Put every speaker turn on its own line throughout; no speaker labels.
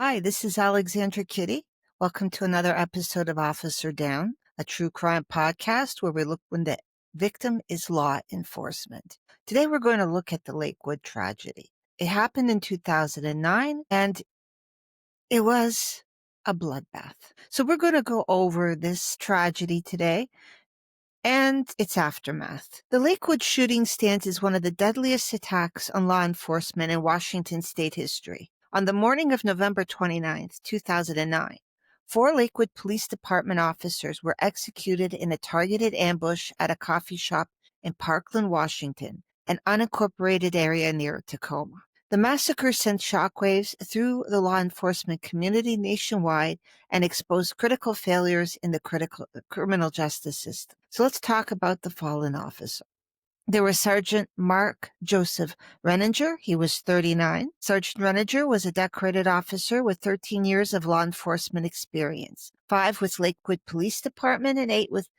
Hi, this is Alexandra Kitty. Welcome to another episode of Officer Down, a true crime podcast where we look when the victim is law enforcement. Today we're going to look at the Lakewood tragedy. It happened in 2009 and it was a bloodbath. So we're going to go over this tragedy today and its aftermath. The Lakewood shooting stands as one of the deadliest attacks on law enforcement in Washington state history. On the morning of November 29, 2009, 4 Lakewood Police Department officers were executed in a targeted ambush at a coffee shop in Parkland, Washington, an unincorporated area near Tacoma. The massacre sent shockwaves through the law enforcement community nationwide and exposed critical failures in the criminal justice system. So let's talk about the fallen officer. There was Sergeant Mark Joseph Renninger. He was 39. Sergeant Renninger was a decorated officer with 13 years of law enforcement experience, 5 with Lakewood Police Department and 8 with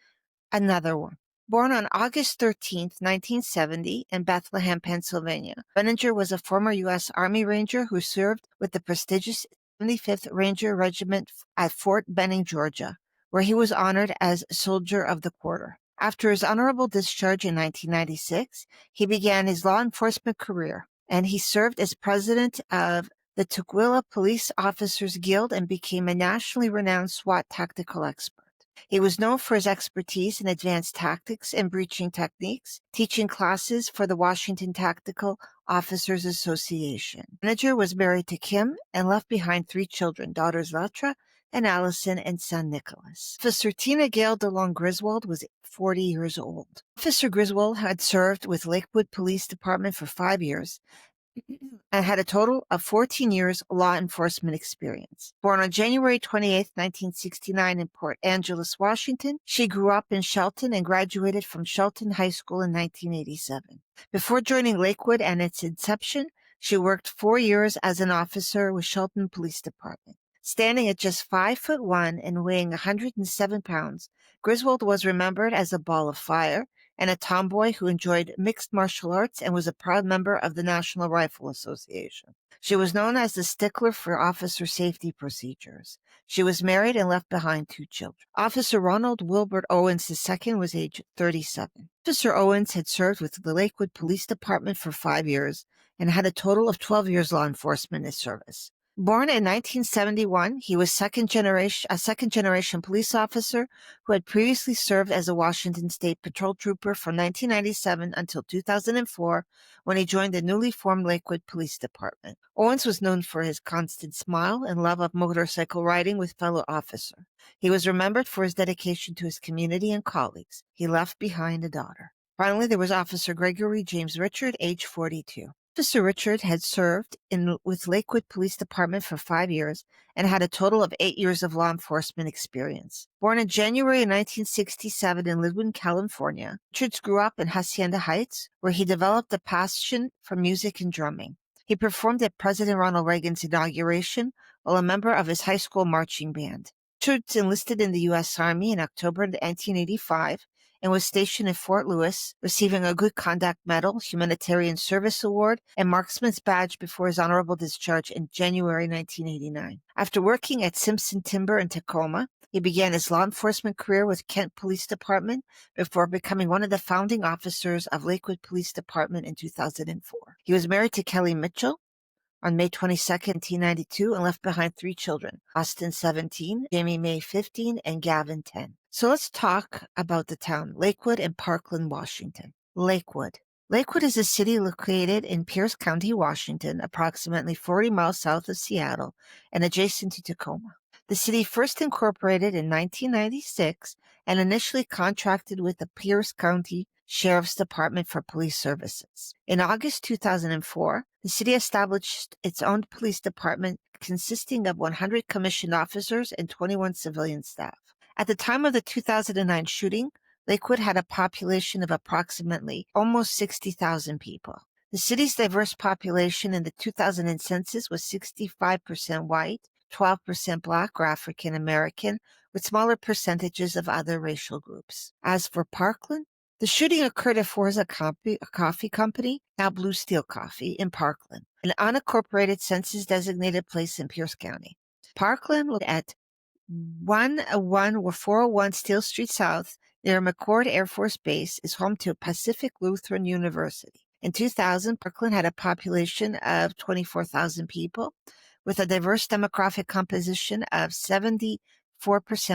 another one. Born on August 13, 1970, in Bethlehem, Pennsylvania, Renninger was a former U.S. Army Ranger who served with the prestigious 75th Ranger Regiment at Fort Benning, Georgia, where he was honored as Soldier of the Quarter. After his honorable discharge in 1996, he began his law enforcement career, and he served as president of the Tukwila Police Officers Guild and became a nationally renowned SWAT tactical expert. He was known for his expertise in advanced tactics and breaching techniques, teaching classes for the Washington Tactical Officers Association. Renninger was married to Kim and left behind 3 children, daughters Latra and Allison and son Nicholas. Officer Tina Gail DeLong Griswold was 40 years old. Officer Griswold had served with Lakewood Police Department for 5 years and had a total of 14 years law enforcement experience. Born on January 28, 1969 in Port Angeles, Washington, she grew up in Shelton and graduated from Shelton High School in 1987. Before joining Lakewood and its inception, she worked 4 years as an officer with Shelton Police Department. Standing at just 5'1" and weighing 107 pounds, Griswold was remembered as a ball of fire and a tomboy who enjoyed mixed martial arts and was a proud member of the National Rifle Association. She was known as the stickler for officer safety procedures. She was married and left behind 2 children. Officer Ronald Wilbert Owens II was age 37. Officer Owens had served with the Lakewood Police Department for 5 years and had a total of 12 years law enforcement service. Born in 1971, he was a second-generation police officer who had previously served as a Washington State Patrol Trooper from 1997 until 2004, when he joined the newly formed Lakewood Police Department. Owens was known for his constant smile and love of motorcycle riding with fellow officers. He was remembered for his dedication to his community and colleagues. He left behind a daughter. Finally, there was Officer Gregory James Richard, age 42. Officer Richard had served with Lakewood Police Department for 5 years and had a total of 8 years of law enforcement experience. Born in January 1967 in Lakewood, California, Richards grew up in Hacienda Heights, where he developed a passion for music and drumming. He performed at President Ronald Reagan's inauguration while a member of his high school marching band. Richards enlisted in the U.S. Army in October 1985 and was stationed in Fort Lewis, receiving a Good Conduct Medal, Humanitarian Service Award, and Marksman's Badge before his honorable discharge in January 1989. After working at Simpson Timber in Tacoma, he began his law enforcement career with Kent Police Department before becoming one of the founding officers of Lakewood Police Department in 2004. He was married to Kelly Mitchell on May 22, 1992, and left behind 3 children, Austin 17, Jamie May 15, and Gavin 10. So let's talk about the town, Lakewood and Parkland, Washington. Lakewood. Lakewood is a city located in Pierce County, Washington, approximately 40 miles south of Seattle and adjacent to Tacoma. The city first incorporated in 1996 and initially contracted with the Pierce County Sheriff's Department for police services. In August 2004, the city established its own police department consisting of 100 commissioned officers and 21 civilian staff. At the time of the 2009 shooting, Lakewood had a population of approximately almost 60,000 people. The city's diverse population in the 2000 census was 65% white, 12% Black or African American, with smaller percentages of other racial groups. As for Parkland, the shooting occurred at Forza Coffee Company, now Blue Steel Coffee, in Parkland. an unincorporated census-designated place in Pierce County. Parkland looked at 101 or 401 Steel Street South near McCord Air Force Base is home to Pacific Lutheran University. In 2000, Parkland had a population of 24,000 people with a diverse demographic composition of 74%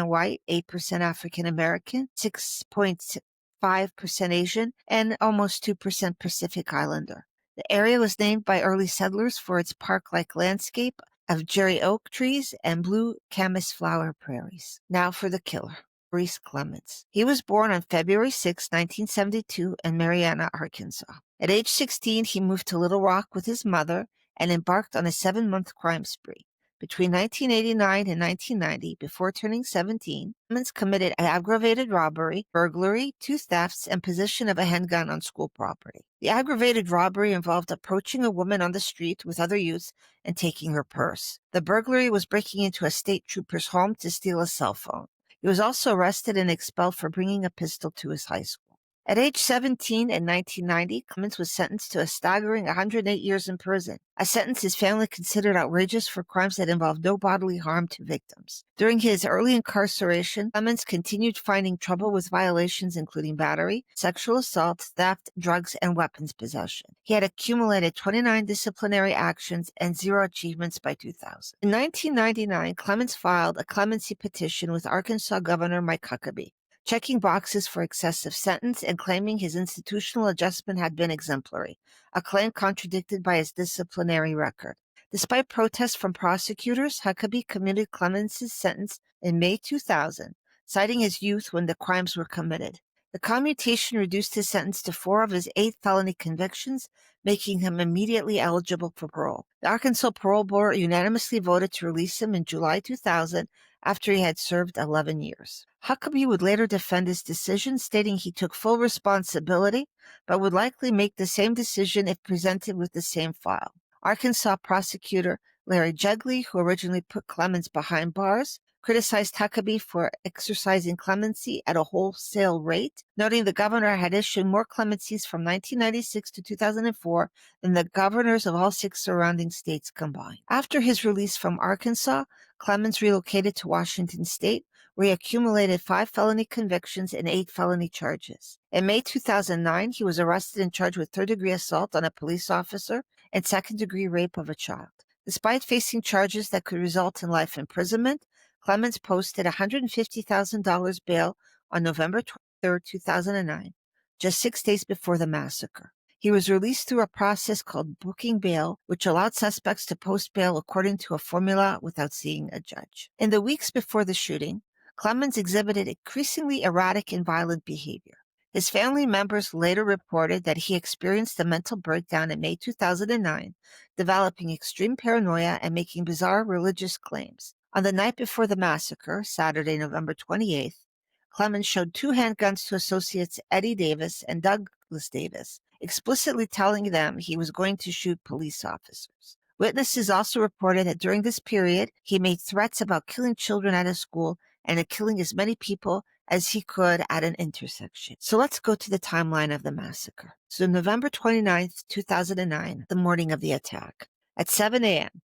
white, 8% African American, 6.5% Asian, and almost 2% Pacific Islander. The area was named by early settlers for its park-like landscape of cherry oak trees and blue camas flower prairies. Now for the killer, Maurice Clemens. He was born on February 6, 1972 in Marianna, Arkansas. At age 16, he moved to Little Rock with his mother and embarked on a 7-month crime spree. Between 1989 and 1990, before turning 17, Clemens committed aggravated robbery, burglary, 2 thefts, and possession of a handgun on school property. The aggravated robbery involved approaching a woman on the street with other youths and taking her purse. The burglary was breaking into a state trooper's home to steal a cell phone. He was also arrested and expelled for bringing a pistol to his high school. At age 17 in 1990, Clemens was sentenced to a staggering 108 years in prison, a sentence his family considered outrageous for crimes that involved no bodily harm to victims. During his early incarceration, Clemens continued finding trouble with violations including battery, sexual assault, theft, drugs, and weapons possession. He had accumulated 29 disciplinary actions and 0 achievements by 2000. In 1999, Clemens filed a clemency petition with Arkansas Governor Mike Huckabee, checking boxes for excessive sentence and claiming his institutional adjustment had been exemplary, a claim contradicted by his disciplinary record. Despite protests from prosecutors, Huckabee commuted Clemens' sentence in May 2000, citing his youth when the crimes were committed. The commutation reduced his sentence to 4 of his 8 felony convictions, making him immediately eligible for parole. The Arkansas Parole Board unanimously voted to release him in July 2000 after he had served 11 years. Huckabee would later defend his decision, stating he took full responsibility, but would likely make the same decision if presented with the same file. Arkansas prosecutor Larry Jegley, who originally put Clemens behind bars, criticized Huckabee for exercising clemency at a wholesale rate, noting the governor had issued more clemencies from 1996 to 2004 than the governors of all 6 surrounding states combined. After his release from Arkansas, Clemens relocated to Washington State, where he accumulated 5 felony convictions and 8 felony charges. In May 2009, he was arrested and charged with 3rd-degree assault on a police officer and 2nd-degree rape of a child. Despite facing charges that could result in life imprisonment, Clemens posted $150,000 bail on November 23, 2009, just 6 days before the massacre. He was released through a process called booking bail, which allowed suspects to post bail according to a formula without seeing a judge. In the weeks before the shooting, Clemens exhibited increasingly erratic and violent behavior. His family members later reported that he experienced a mental breakdown in May 2009, developing extreme paranoia and making bizarre religious claims. On the night before the massacre, Saturday, November 28th, Clemens showed 2 handguns to associates Eddie Davis and Douglas Davis, explicitly telling them he was going to shoot police officers. Witnesses also reported that during this period, he made threats about killing children at a school and killing as many people as he could at an intersection. So let's go to the timeline of the massacre. So November 29th, 2009, the morning of the attack. At 7 a.m.,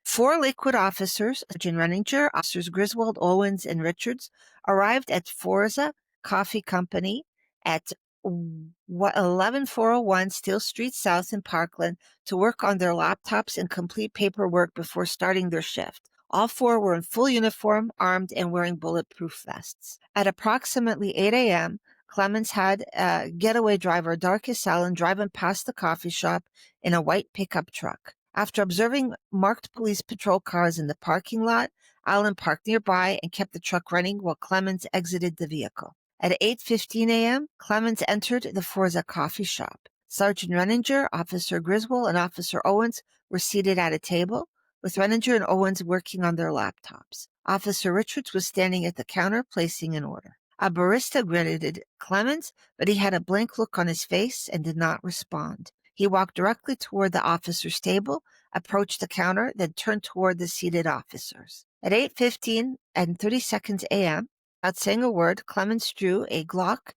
4 Lakewood officers, Sergeant Renninger, officers Griswold, Owens, and Richards, arrived at Forza Coffee Company at 11401 Steel Street South in Parkland to work on their laptops and complete paperwork before starting their shift. All 4 were in full uniform, armed, and wearing bulletproof vests. At approximately 8 a.m., Clemens had a getaway driver, Darkest Allen, driving past the coffee shop in a white pickup truck. After observing marked police patrol cars in the parking lot, Allen parked nearby and kept the truck running while Clemens exited the vehicle. At 8:15 a.m., Clemens entered the Forza Coffee shop. Sergeant Renninger, Officer Griswold, and Officer Owens were seated at a table, with Renninger and Owens working on their laptops. Officer Richards was standing at the counter placing an order. A barista greeted Clemens, but he had a blank look on his face and did not respond. He walked directly toward the officer's table, approached the counter, then turned toward the seated officers. At 8:15 and 30 seconds a.m., without saying a word, Clemens drew a Glock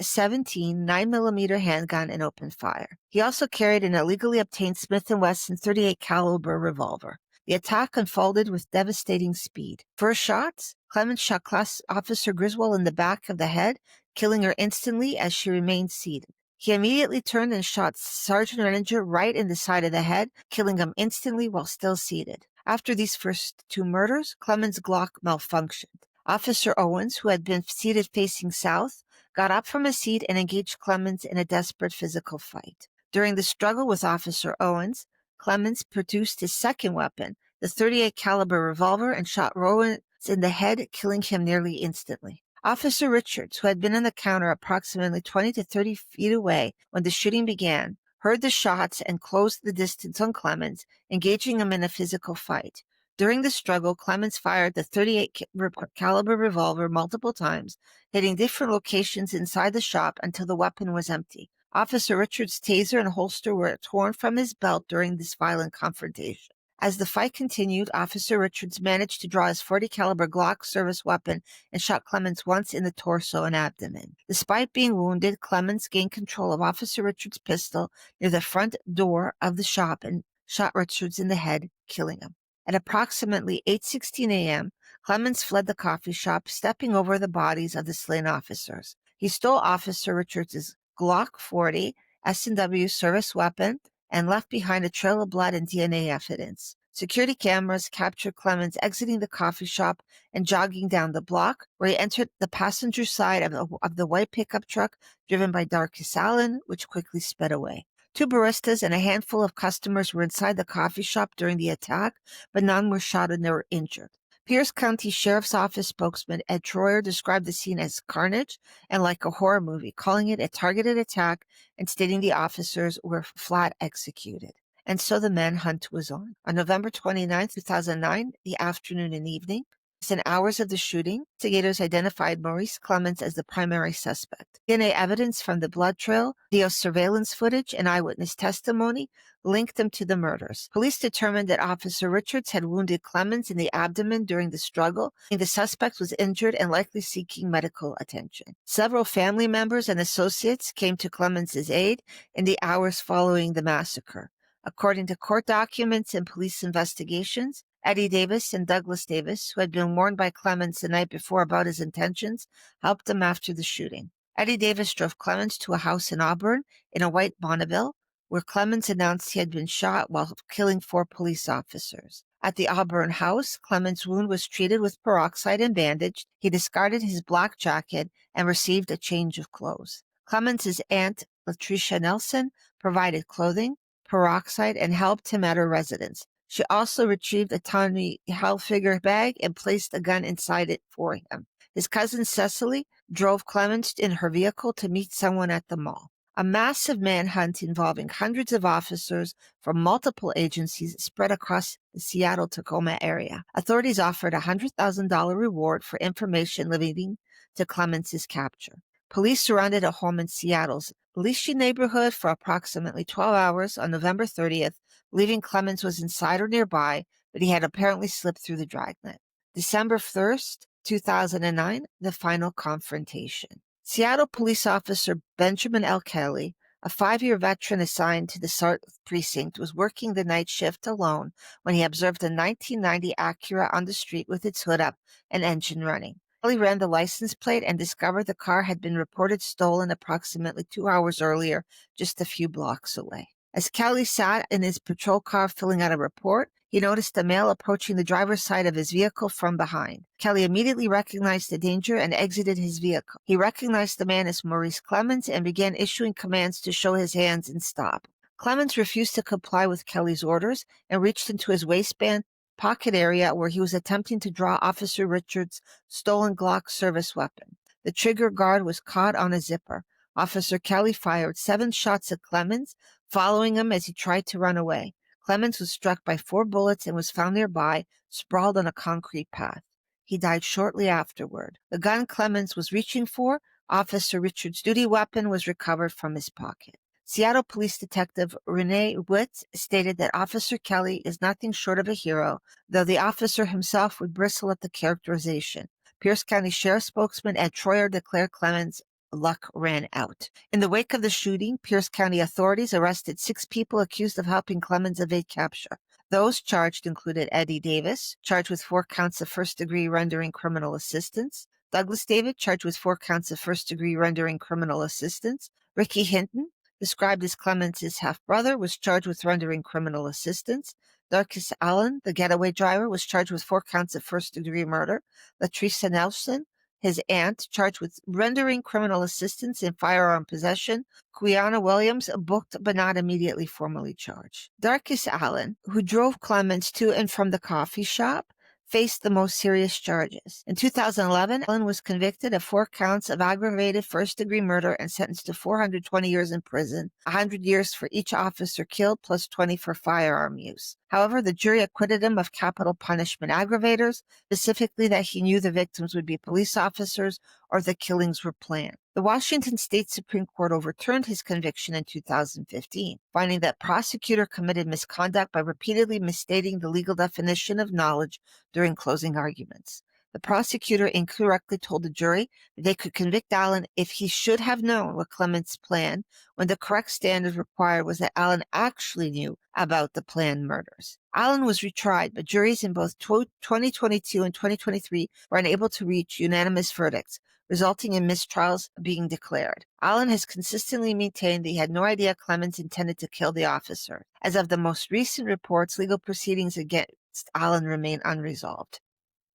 17 9mm handgun and opened fire. He also carried an illegally obtained Smith & Wesson .38 caliber revolver. The attack unfolded with devastating speed. First shots, Clemens shot Class Officer Griswold in the back of the head, killing her instantly as she remained seated. He immediately turned and shot Sergeant Renninger right in the side of the head, killing him instantly while still seated. After these first two murders, Clemens' Glock malfunctioned. Officer Owens, who had been seated facing south, got up from his seat and engaged Clemens in a desperate physical fight. During the struggle with Officer Owens, Clemens produced his second weapon, the .38 caliber revolver, and shot Owens in the head, killing him nearly instantly. Officer Richards, who had been on the counter approximately 20 to 30 feet away when the shooting began, heard the shots and closed the distance on Clemens, engaging him in a physical fight. During the struggle, Clemens fired the .38 caliber revolver multiple times, hitting different locations inside the shop until the weapon was empty. Officer Richards' taser and holster were torn from his belt during this violent confrontation. As the fight continued, Officer Richards managed to draw his .40 caliber Glock service weapon and shot Clemens once in the torso and abdomen. Despite being wounded, Clemens gained control of Officer Richards' pistol near the front door of the shop and shot Richards in the head, killing him. At approximately 8:16 a.m., Clemens fled the coffee shop, stepping over the bodies of the slain officers. He stole Officer Richards' Glock 40 S&W service weapon and left behind a trail of blood and DNA evidence. Security cameras captured Clemens exiting the coffee shop and jogging down the block, where he entered the passenger side of the white pickup truck driven by Darkis Allen, which quickly sped away. 2 baristas and a handful of customers were inside the coffee shop during the attack, but none were shot or injured. Pierce County Sheriff's Office spokesman Ed Troyer described the scene as carnage and like a horror movie, calling it a targeted attack and stating the officers were flat executed. And so the manhunt was on. On November 29, 2009, the afternoon and evening, within hours of the shooting, investigators identified Maurice Clemens as the primary suspect. DNA evidence from the blood trail, video surveillance footage, and eyewitness testimony linked him to the murders. Police determined that Officer Richards had wounded Clemens in the abdomen during the struggle, and the suspect was injured and likely seeking medical attention. Several family members and associates came to Clemens' aid in the hours following the massacre. According to court documents and police investigations, Eddie Davis and Douglas Davis, who had been warned by Clemens the night before about his intentions, helped him after the shooting. Eddie Davis drove Clemens to a house in Auburn in a white Bonneville, where Clemens announced he had been shot while killing 4 police officers. At the Auburn house, Clemens' wound was treated with peroxide and bandaged. He discarded his black jacket and received a change of clothes. Clemens' aunt, Latricia Nelson, provided clothing, peroxide, and helped him at her residence. She also retrieved a Tommy Hilfiger bag and placed a gun inside it for him. His cousin Cecily drove Clemens in her vehicle to meet someone at the mall. A massive manhunt involving hundreds of officers from multiple agencies spread across the Seattle-Tacoma area. Authorities offered a $100,000 reward for information leading to Clemens' capture. Police surrounded a home in Seattle's Bluesky neighborhood for approximately 12 hours on November 30th, believing Clemens was inside or nearby, but he had apparently slipped through the dragnet. December 1st, 2009, the final confrontation. Seattle police officer Benjamin L. Kelly, a 5-year veteran assigned to the South Precinct, was working the night shift alone when he observed a 1990 Acura on the street with its hood up and engine running. Kelly ran the license plate and discovered the car had been reported stolen approximately 2 hours earlier, just a few blocks away. As Kelly sat in his patrol car filling out a report, he noticed a male approaching the driver's side of his vehicle from behind. Kelly immediately recognized the danger and exited his vehicle. He recognized the man as Maurice Clemens and began issuing commands to show his hands and stop. Clemens refused to comply with Kelly's orders and reached into his waistband pocket area where he was attempting to draw Officer Richards' stolen Glock service weapon. The trigger guard was caught on a zipper. Officer Kelly fired 7 shots at Clemens, following him as he tried to run away. Clemens was struck by 4 bullets and was found nearby, sprawled on a concrete path. He died shortly afterward. The gun Clemens was reaching for, Officer Richards' duty weapon, was recovered from his pocket. Seattle Police Detective Renee Witt stated that Officer Kelly is nothing short of a hero, though the officer himself would bristle at the characterization. Pierce County Sheriff's spokesman Ed Troyer declared Clemens luck ran out. In the wake of the shooting, Pierce County authorities arrested 6 people accused of helping Clemens evade capture. Those charged included Eddie Davis, charged with 4 counts of first-degree rendering criminal assistance; Douglas David, charged with 4 counts of first-degree rendering criminal assistance; Ricky Hinton, described as Clemens' half-brother, was charged with rendering criminal assistance; Darkis Allen, the getaway driver, was charged with 4 counts of first-degree murder; Latricia Nelson, his aunt, charged with rendering criminal assistance in firearm possession; Quiana Williams, booked but not immediately formally charged. Darkis Allen, who drove Clemens to and from the coffee shop, faced the most serious charges. In 2011, Allen was convicted of 4 counts of aggravated first-degree murder and sentenced to 420 years in prison, 100 years for each officer killed plus 20 for firearm use. However, the jury acquitted him of capital punishment aggravators, specifically that he knew the victims would be police officers or the killings were planned. The Washington State Supreme Court overturned his conviction in 2015, finding that prosecutor committed misconduct by repeatedly misstating the legal definition of knowledge during closing arguments. The prosecutor incorrectly told the jury that they could convict Allen if he should have known what Clemens planned, when the correct standard required was that Allen actually knew about the planned murders. Allen was retried, but juries in both 2022 and 2023 were unable to reach unanimous verdicts, resulting in mistrials being declared. Allen has consistently maintained that he had no idea Clemens intended to kill the officer. As of the most recent reports, legal proceedings against Allen remain unresolved.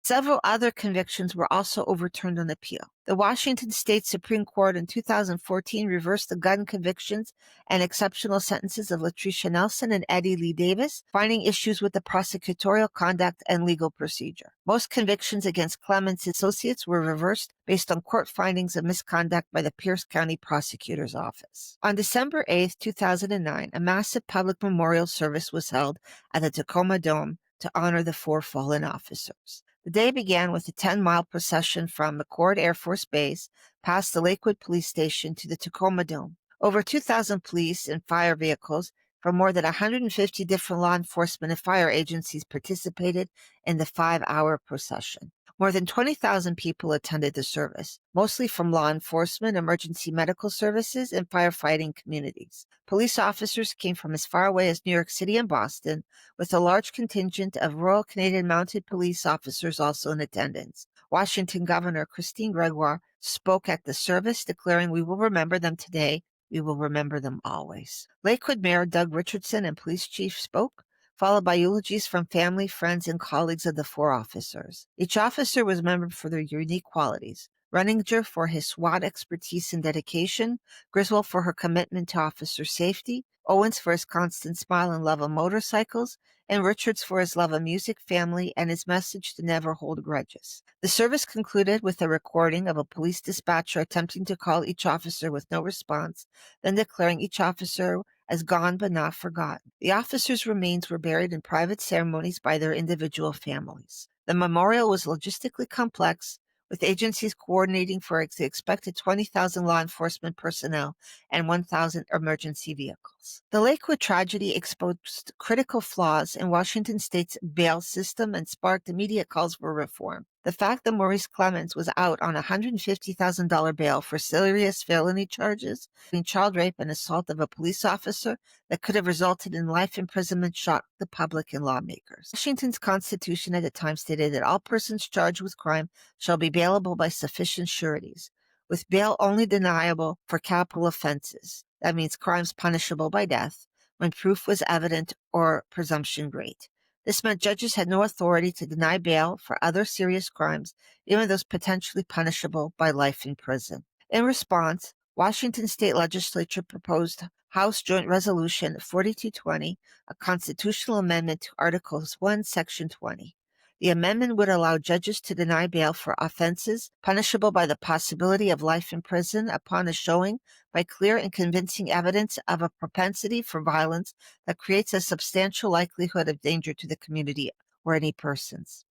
Several other convictions were also overturned on appeal. The Washington State Supreme Court in 2014 reversed the gun convictions and exceptional sentences of Latricia Nelson and Eddie Lee Davis, finding issues with the prosecutorial conduct and legal procedure. Most convictions against Clemens' associates were reversed based on court findings of misconduct by the Pierce County Prosecutor's Office. On December 8, 2009, a massive public memorial service was held at the Tacoma Dome to honor the 4 fallen officers. The day began with a 10-mile procession from McCord Air Force Base past the Lakewood Police Station to the Tacoma Dome. Over 2,000 police and fire vehicles from more than 150 different law enforcement and fire agencies participated in the 5-hour procession. More than 20,000 people attended the service, mostly from law enforcement, emergency medical services, and firefighting communities. Police officers came from as far away as New York City and Boston, with a large contingent of Royal Canadian Mounted Police officers also in attendance. Washington Governor Christine Gregoire spoke at the service, declaring, "We will remember them today. We will remember them always." Lakewood Mayor Doug Richardson and Police Chief spoke, followed by eulogies from family, friends, and colleagues of the 4 officers. Each officer was remembered for their unique qualities. Renninger for his SWAT expertise and dedication, Griswold for her commitment to officer safety, Owens for his constant smile and love of motorcycles, and Richards for his love of music, family, and his message to never hold grudges. The service concluded with a recording of a police dispatcher attempting to call each officer with no response, then declaring each officer as gone but not forgotten. The officers' remains were buried in private ceremonies by their individual families. The memorial was logistically complex, with agencies coordinating for the expected 20,000 law enforcement personnel and 1,000 emergency vehicles. The Lakewood tragedy exposed critical flaws in Washington State's bail system and sparked immediate calls for reform. The fact that Maurice Clemens was out on a $150,000 bail for serious felony charges, including child rape and assault of a police officer, that could have resulted in life imprisonment shocked the public and lawmakers. Washington's Constitution at the time stated that all persons charged with crime shall be bailable by sufficient sureties, with bail only deniable for capital offenses. That means crimes punishable by death, when proof was evident or presumption great. This meant judges had no authority to deny bail for other serious crimes, even those potentially punishable by life in prison. In response, Washington State Legislature proposed House Joint Resolution 4220, a constitutional amendment to Articles 1, Section 20. The amendment would allow judges to deny bail for offenses punishable by the possibility of life in prison upon a showing by clear and convincing evidence of a propensity for violence that creates a substantial likelihood of danger to the community or any persons.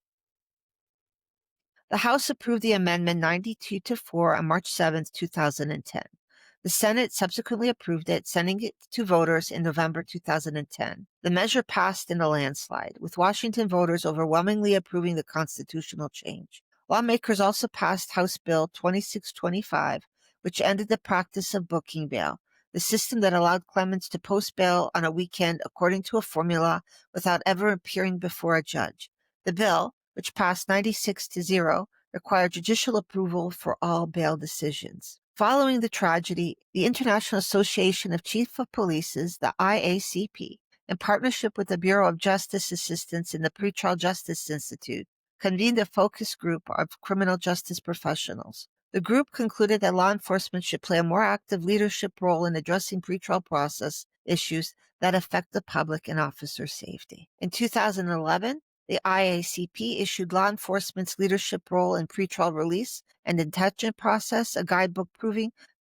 The House approved the amendment 92-4 on March 7, 2010. The Senate subsequently approved it, sending it to voters in November 2010. The measure passed in a landslide, with Washington voters overwhelmingly approving the constitutional change. Lawmakers also passed House Bill 2625, which ended the practice of booking bail, the system that allowed claimants to post bail on a weekend according to a formula without ever appearing before a judge. The bill, which passed 96-0, required judicial approval for all bail decisions. Following the tragedy, the International Association of Chief of Police's, the IACP, in partnership with the Bureau of Justice Assistance and the Pretrial Justice Institute, convened a focus group of criminal justice professionals. The group concluded that law enforcement should play a more active leadership role in addressing pretrial process issues that affect the public and officer safety. In 2011, the IACP issued Law Enforcement's Leadership Role in Pretrial Release and Detention Process, a guidebook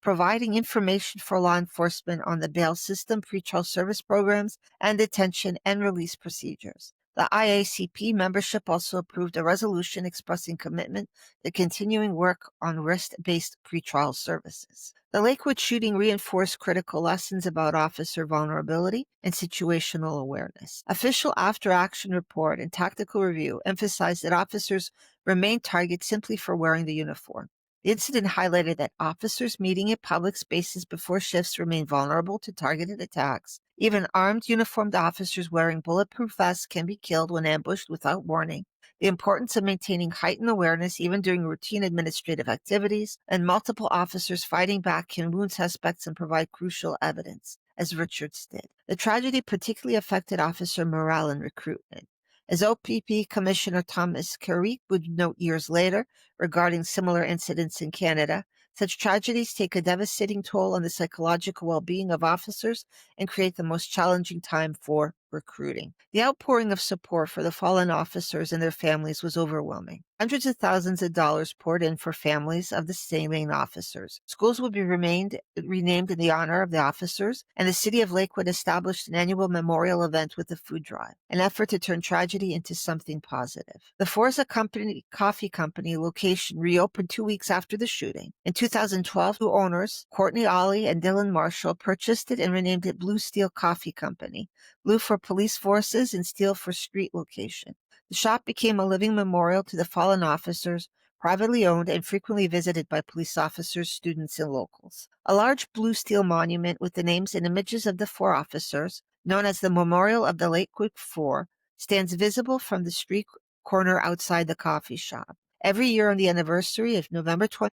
providing information for law enforcement on the bail system, pretrial service programs, and detention and release procedures. The IACP membership also approved a resolution expressing commitment to continuing work on risk-based pretrial services. The Lakewood shooting reinforced critical lessons about officer vulnerability and situational awareness. Official after-action report and tactical review emphasized that officers remain targets simply for wearing the uniform. The incident highlighted that officers meeting in public spaces before shifts remain vulnerable to targeted attacks. Even armed, uniformed officers wearing bulletproof vests can be killed when ambushed without warning. The importance of maintaining heightened awareness even during routine administrative activities, and multiple officers fighting back can wound suspects and provide crucial evidence, as Richards did. The tragedy particularly affected officer morale and recruitment. As OPP Commissioner Thomas KlueiQ would note years later regarding similar incidents in Canada, such tragedies take a devastating toll on the psychological well-being of officers and create the most challenging time for recruiting. The outpouring of support for the fallen officers and their families was overwhelming. Hundreds of thousands of dollars poured in for families of the slain officers. Schools would be renamed in the honor of the officers, and the city of Lakewood established an annual memorial event with a food drive, an effort to turn tragedy into something positive. The Forza Coffee Company location reopened 2 weeks after the shooting. In 2012, two owners, Courtney Ollie and Dylan Marshall, purchased it and renamed it Blue Steel Coffee Company, blue for police forces and steel for street location. The shop became a living memorial to the fallen officers, privately owned and frequently visited by police officers, students, and locals. A large blue steel monument with the names and images of the four officers, known as the Memorial of the Lakewood Four, stands visible from the street corner outside the coffee shop. Every year on the anniversary of November 20th,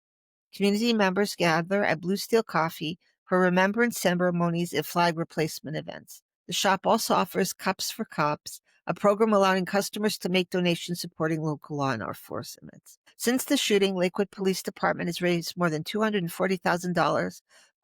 community members gather at Blue Steel Coffee for remembrance ceremonies and flag replacement events. The shop also offers Cups for Cops, a program allowing customers to make donations supporting local law enforcement. Since the shooting, Lakewood Police Department has raised more than $240,000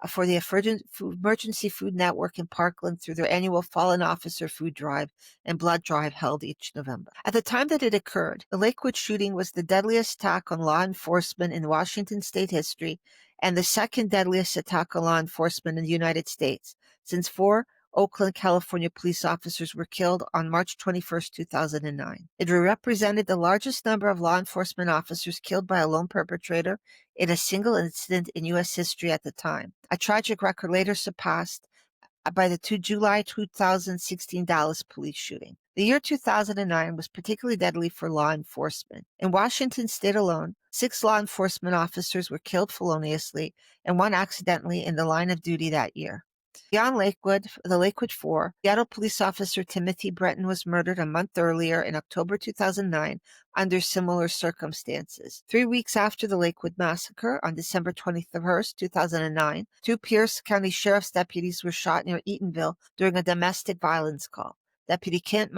for the Emergency Food Network in Parkland through their annual Fallen Officer Food Drive and Blood Drive held each November. At the time that it occurred, the Lakewood shooting was the deadliest attack on law enforcement in Washington state history and the second deadliest attack on law enforcement in the United States, since 4 Oakland, California police officers were killed on March 21, 2009. It represented the largest number of law enforcement officers killed by a lone perpetrator in a single incident in U.S. history at the time, a tragic record later surpassed by the July 2016 Dallas police shooting. The year 2009 was particularly deadly for law enforcement. In Washington state alone, 6 law enforcement officers were killed feloniously and 1 accidentally in the line of duty that year. Beyond Lakewood, the Lakewood Four, Seattle police officer Timothy Breton was murdered a month earlier in October 2009 under similar circumstances. 3 weeks after the Lakewood massacre, on December 21st, 2009, 2 Pierce County Sheriff's deputies were shot near Eatonville during a domestic violence call. Deputy Kent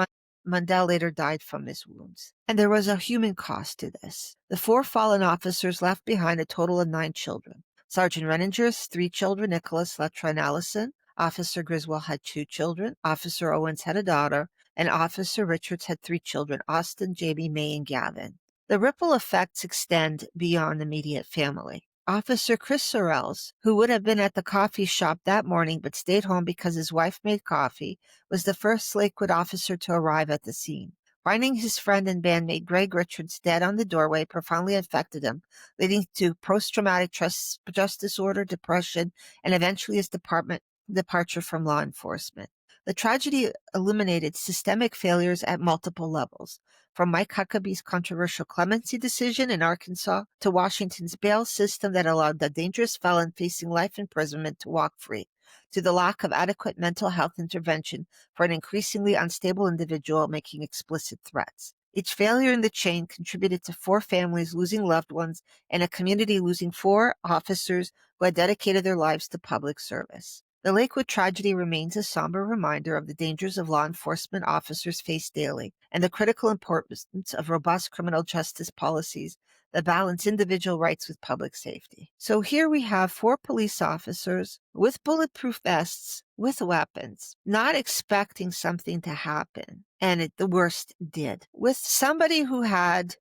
Mundell later died from his wounds. And there was a human cost to this. The 4 fallen officers left behind a total of 9 children. Sergeant Renninger's 3 children, Nicholas, Letron, Allison. Officer Griswold had 2 children. Officer Owens had a daughter. And Officer Richards had 3 children, Austin, Jamie, May, and Gavin. The ripple effects extend beyond immediate family. Officer Chris Sorrells, who would have been at the coffee shop that morning but stayed home because his wife made coffee, was the first Lakewood officer to arrive at the scene. Finding his friend and bandmate Greg Richards dead on the doorway profoundly affected him, leading to post-traumatic stress disorder, depression, and eventually his departure from law enforcement. The tragedy illuminated systemic failures at multiple levels. from Mike Huckabee's controversial clemency decision in Arkansas to Washington's bail system that allowed the dangerous felon facing life imprisonment to walk free, to the lack of adequate mental health intervention for an increasingly unstable individual making explicit threats. Each failure in the chain contributed to 4 families losing loved ones and a community losing 4 officers who had dedicated their lives to public service. The Lakewood tragedy remains a somber reminder of the dangers of law enforcement officers face daily and the critical importance of robust criminal justice policies that balance individual rights with public safety. So here we have 4 police officers with bulletproof vests, with weapons, not expecting something to happen. And the worst did, with somebody who had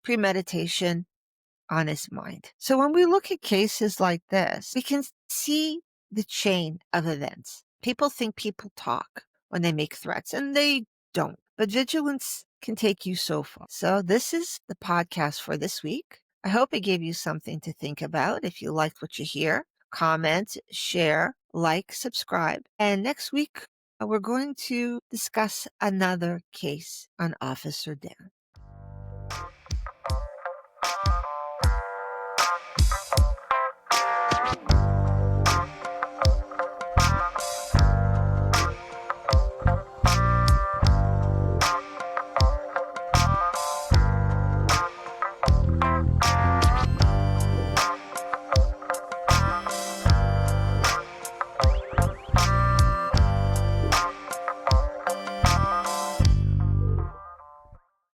premeditation on his mind. So when we look at cases like this, we can see the chain of events. People think people talk when they make threats, and they don't. But vigilance can take you so far. So this is the podcast for this week. I hope it gave you something to think about. If you liked what you hear, comment, share, like, subscribe. And next week, we're going to discuss another case on Officer Dan.